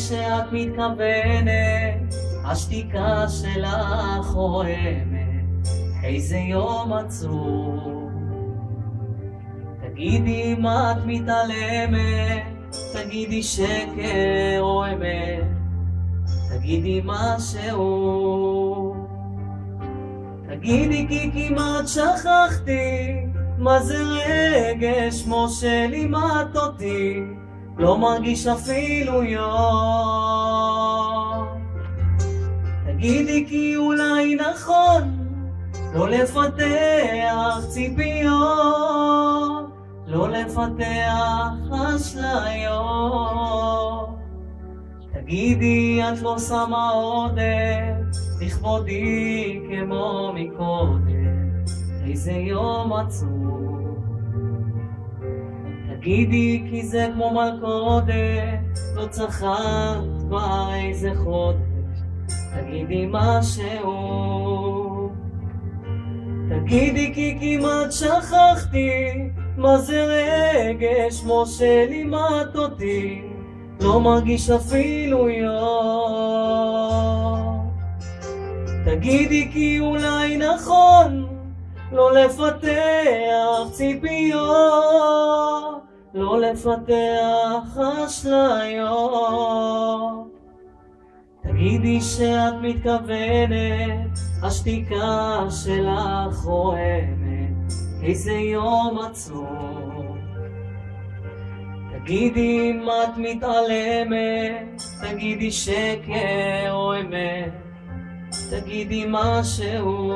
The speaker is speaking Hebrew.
שאת מתכוונת, השתיקה שלך רועמת, איזה יום עצוב. תגידי אם את מתעלמת, תגידי שקר או אמת, תגידי משהו. תגידי כי כמעט שכחתי מה זה רגש, כמו שלימדת אותי, לא מרגיש אפילו יום. תגידי כי אולי נכון לא לפתח ציפיות, לא לפתח אשליות. תגידי את לא שמה עודף לכבודי כמו מקודם, איזה יום עצוב. תגידי כי זה כמו מלכודת, לא צחקת כבר איזה חודש, תגידי משהו. תגידי כי כמעט שכחתי מה זה רגש, כמו שלימדת אותי, לא מרגיש אפילו יום. תגידי כי אולי נכון לא לפתח ציפיות, לא לפתח אשליות. תגידי שאת מתכוונת, השתיקה שלך רועמת, איזה יום עצוב. תגידי אם את מתעלמת, תגידי שקר או אמת, תגידי משהו.